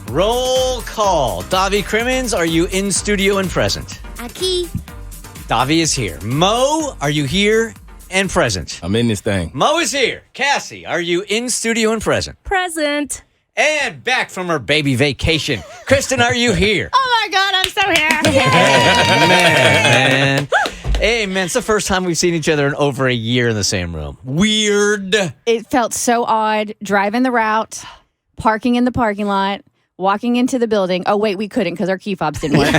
Roll call. Davi Crimmins, are you in studio and present? Aquí. Davi is here. Mo, are you here and present? I'm in this thing. Mo is here. Cassie, are you in studio and present? Present. And back from her baby vacation. Kristin, are you here? Oh my God, I'm so happy. Man. Hey, man, it's the first time we've seen each other in over a year in the same room. Weird. It felt so odd driving the route, parking in the parking lot, walking into the building. Oh, wait, we couldn't because our key fobs didn't work.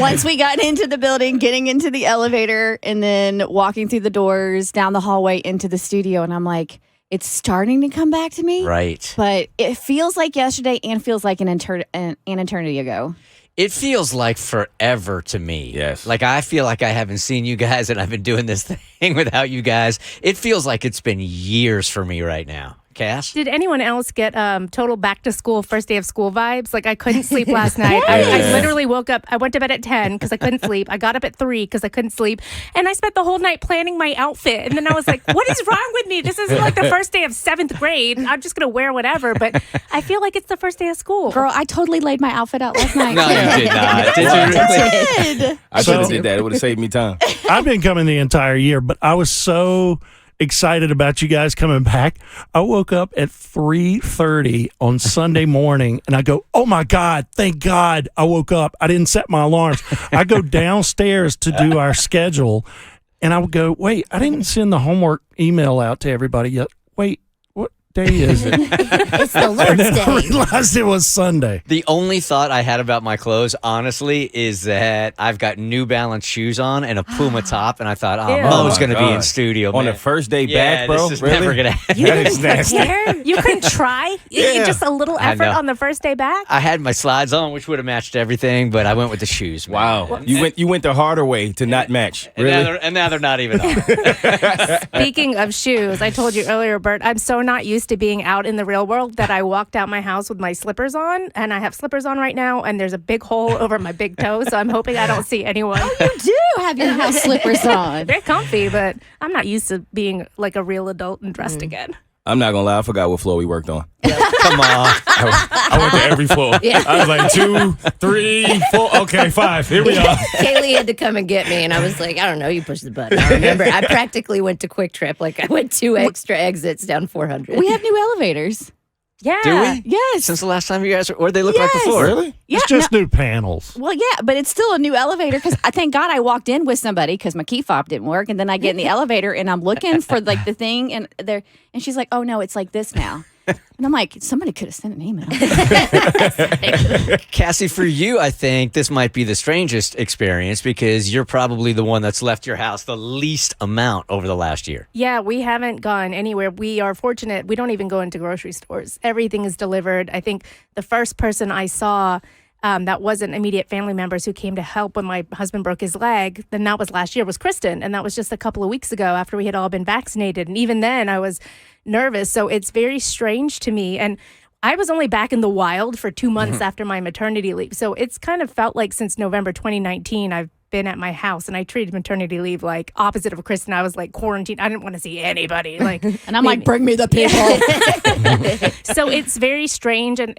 Once we got into the building, getting into the elevator, and then walking through the doors, down the hallway into the studio. And I'm like, it's starting to come back to me. Right. But it feels like yesterday and feels like an eternity ago. It feels like forever to me. Yes. Like, I feel like I haven't seen you guys and I've been doing this thing without you guys. It feels like it's been years for me right now. Cass? Did anyone else get total back to school, first day of school vibes? Like, I couldn't sleep last night. I literally woke up. I went to bed at 10 because I couldn't sleep. I got up at 3 because I couldn't sleep. And I spent the whole night planning my outfit. And then I was like, what is wrong with me? This isn't like the first day of 7th grade. I'm just going to wear whatever. But I feel like it's the first day of school. Girl, I totally laid my outfit out last night. No, you did not. Did you really? I should have did that. It would have saved me time. I've been coming the entire year, but I was so excited about you guys coming back. I woke up at 3:30 on Sunday morning and I go, oh my God, thank God I woke up. I didn't set my alarms. I go downstairs to do our schedule and I would go, wait, I didn't send the homework email out to everybody yet. Wait, what day is it? It's the And Lord's then I Day. realized it was Sunday. The only thought I had about my clothes, honestly, is that I've got New Balance shoes on and a Puma top, and I thought, Ew. Mo's Oh, going to my be in God. studio, On man. the first day Yeah, back, bro? this is Really? never going to happen. That is nasty. You couldn't try? Yeah. Just a little I effort know. on the first day back? I had my slides on, which would have matched everything, but I went with the shoes, man. Wow. You went the harder way to not match. And, Really? now they're not even on. Speaking of shoes, I told you earlier, Bert, I'm so not used to being out in the real world that I walked out my house with my slippers on, and I have slippers on right now, and there's a big hole over my big toe, so I'm hoping I don't see anyone. You do have your house slippers on. They're comfy, but I'm not used to being like a real adult and dressed again. I'm not going to lie. I forgot what floor we worked on. Come on. I went to every floor. I was like 2, 3, 4. Okay, 5. Here we are. Kaylee had to come and get me, and I was like, I don't know, you push the button. I remember I practically went to Quick Trip. Like, I went 2 extra exits down 400. We have new elevators. Yeah. Do we? Yes. Since the last time you guys were, where'd they look like Yes. before? Really? Yeah, It's just new panels. Well, yeah, but it's still a new elevator because I thank God I walked in with somebody because my key fob didn't work, and then I get in the elevator and I'm looking for like the thing, and she's like, "Oh no, it's like this now," and I'm like, "Somebody could have sent an email." Cassie, for you, I think this might be the strangest experience because you're probably the one that's left your house the least amount over the last year. Yeah, we haven't gone anywhere. We are fortunate. We don't even go into grocery stores. Everything is delivered. I think the first person I saw that wasn't immediate family members who came to help when my husband broke his leg, then that was last year, was Kristin. And that was just a couple of weeks ago after we had all been vaccinated. And even then, I was nervous. So it's very strange to me. And I was only back in the wild for 2 months after my maternity leave. So it's kind of felt like since November 2019, I've been at my house, and I treated maternity leave like opposite of Kristin. I was like quarantined. I didn't want to see anybody. Like, And I'm like, "Bring me the people." so it's very strange, and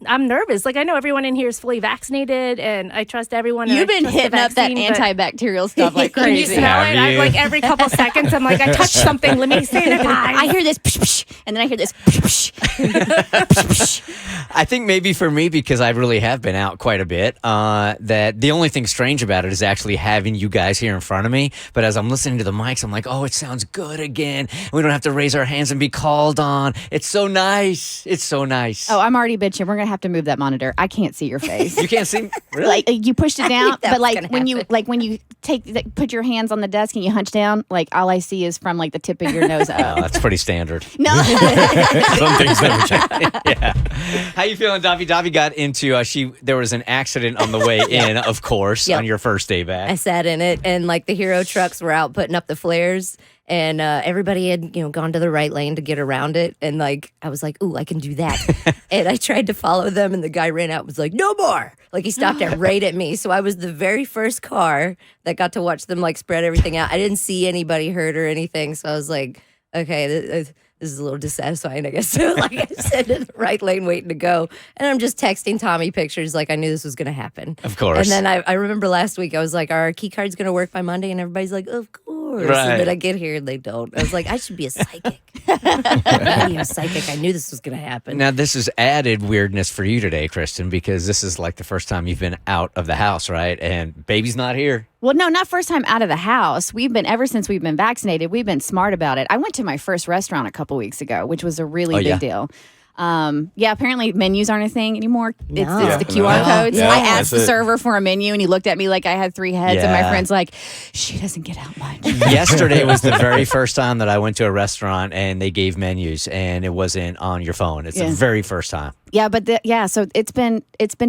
I'm nervous. Like, I know everyone in here is fully vaccinated, and I trust everyone. and You've I been trust the hitting up that vaccine, but antibacterial stuff like Can you crazy. smell Have it? I'm you? like every couple seconds, I'm like, I touched something. Let me sanitize. I hear this, psh, psh, and then I hear this. Psh, psh. I think maybe for me, because I really have been out quite a bit, that the only thing strange about it is actually having you guys here in front of me. But as I'm listening to the mics, I'm like, oh, it sounds good again. We don't have to raise our hands and be called on. It's so nice. It's so nice. Oh, I'm already bitching. We're gonna have to move that monitor. I can't see your face. You can't see? Really? Like you pushed it down, that but was like gonna when you happen. put your hands on the desk and you hunch down, like all I see is from like the tip of your nose Oh, up. that's pretty standard. No, Some things never change. How you feeling, Davi? Davi got into, there was an accident on the way in, of course, Yep. on your first day back. I sat in it, and like the hero trucks were out putting up the flares, and everybody had gone to the right lane to get around it, and like I was like, ooh, I can do that. And I tried to follow them, and the guy ran out and was like, no more. Like he stopped right at me. So I was the very first car that got to watch them like spread everything out. I didn't see anybody hurt or anything, so I was like, okay, this is a little dissatisfying, I guess. So like I said in the right lane waiting to go. And I'm just texting Tommy pictures like I knew this was going to happen. Of course. And then I remember last week I was like, are our key cards going to work by Monday? And everybody's like, of course. Right. And then I get here and they don't. I was like, I should be a psychic. I be a psychic. I knew this was going to happen. Now, this is added weirdness for you today, Kristin, because this is like the first time you've been out of the house, right? And baby's not here. Well, no, not first time out of the house. Ever since we've been vaccinated, we've been smart about it. I went to my first restaurant a couple weeks ago, which was a really big deal. Apparently menus aren't a thing anymore. It's the QR codes. Yeah, I asked the that's it. server for a menu and he looked at me like I had three heads, and my friend's like, she doesn't get out much. Yesterday was the very first time that I went to a restaurant and they gave menus and it wasn't on your phone. It's the very first time. Yeah, but so it's been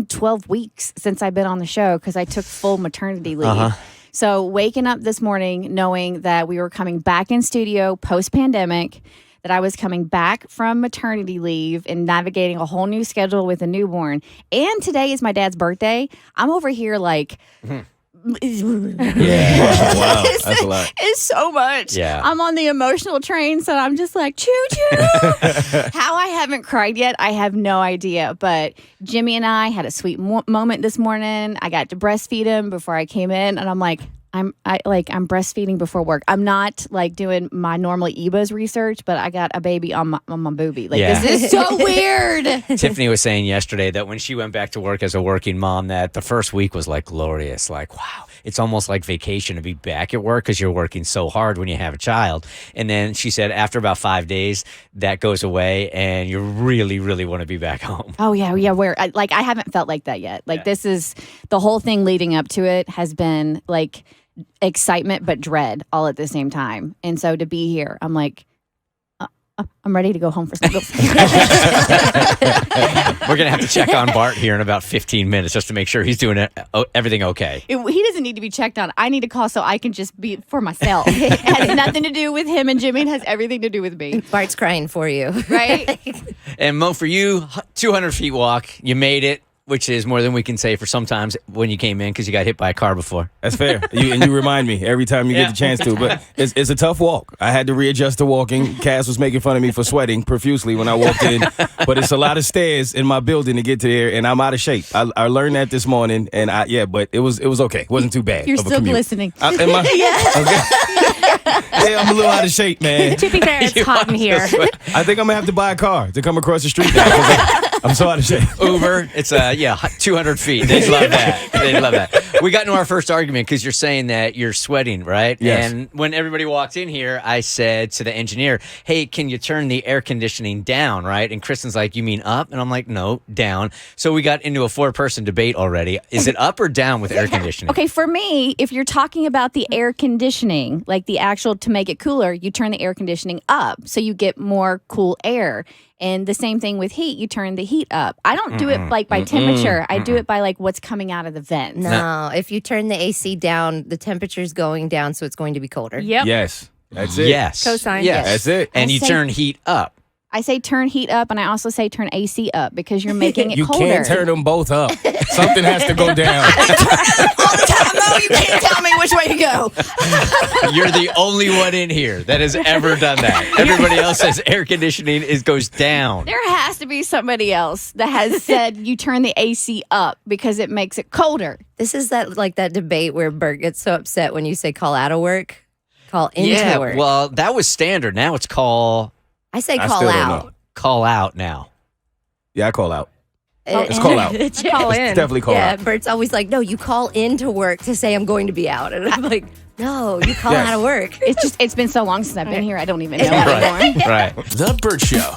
12 weeks since I've been on the show because I took full maternity leave. So waking up this morning knowing that we were coming back in studio post-pandemic, that I was coming back from maternity leave and navigating a whole new schedule with a newborn. And today is my dad's birthday. I'm over here like... Wow, that's a lot. It's so much. Yeah. I'm on the emotional train, so I'm just like, choo-choo. How I haven't cried yet, I have no idea. But Jimmy and I had a sweet moment this morning. I got to breastfeed him before I came in, and I'm like, I'm breastfeeding before work. I'm not like doing my normal EBA's research, but I got a baby on my boobie. Like this is so weird. Tiffany was saying yesterday that when she went back to work as a working mom, that the first week was like glorious. Like, wow, it's almost like vacation to be back at work because you're working so hard when you have a child. And then she said after about 5 days, that goes away and you really, really want to be back home. Oh, yeah. Where I haven't felt like that yet. Like this is the whole thing leading up to it has been like excitement but dread all at the same time. And so to be here, I'm like, I'm ready to go home for some. We're going to have to check on Bart here in about 15 minutes just to make sure he's doing everything okay. He doesn't need to be checked on. I need to call so I can just be for myself. It has nothing to do with him and Jimmy. It has everything to do with me. Bart's crying for you. Right? And Mo, for you, 200 feet walk, you made it, which is more than we can say for sometimes when you came in because you got hit by a car before. That's fair. You remind me every time you get the chance to. But it's a tough walk. I had to readjust to walking. Cass was making fun of me for sweating profusely when I walked in. But it's a lot of stairs in my building to get to there, and I'm out of shape. I learned that this morning, and but it was okay. It wasn't too bad. You're of a still commute. glistening. Am I? Okay. Yeah, I'm a little out of shape, man. To be fair, it's hot in here. I think I'm gonna have to buy a car to come across the street now. 'Cause I'm so out of shape. Uber, it's 200 feet. They love that. They love that. We got into our first argument because you're saying that you're sweating, right? Yes. And when everybody walked in here, I said to the engineer, hey, can you turn the air conditioning down, right? And Kristen's like, you mean up? And I'm like, no, down. So we got into a 4-person debate already. Is it up or down with air conditioning? Okay, for me, if you're talking about the air conditioning, like the actual to make it cooler, you turn the air conditioning up so you get more cool air. And the same thing with heat, you turn the heat up. I don't do it like by temperature. I do it by like what's coming out of the vents. No, if you turn the AC down, the temperature's going down, so it's going to be colder. Yep. Yes, that's it. Yes. Cosign. Yes. That's it. And you turn heat up. I say turn heat up, and I also say turn AC up because you're making it You colder. can't turn them both up. Something has to go down. all the time. No, you can't tell me which way to go. You're the only one in here that has ever done that. Everybody else says air conditioning goes down. There has to be somebody else that has said you turn the AC up because it makes it colder. This is that debate where Bert gets so upset when you say call out of work, call into work. Well, that was standard. Now it's I say I call still don't out. know. call out now. Yeah, I call out. It- It's call out. Call It's in. definitely call Yeah, out. Bert's always like, no, you call into work to say I'm going to be out. And I'm like, no, you call Yes. out of work. It's been so long since I've been here, I don't even know Right. anymore. Right. The Bert Show.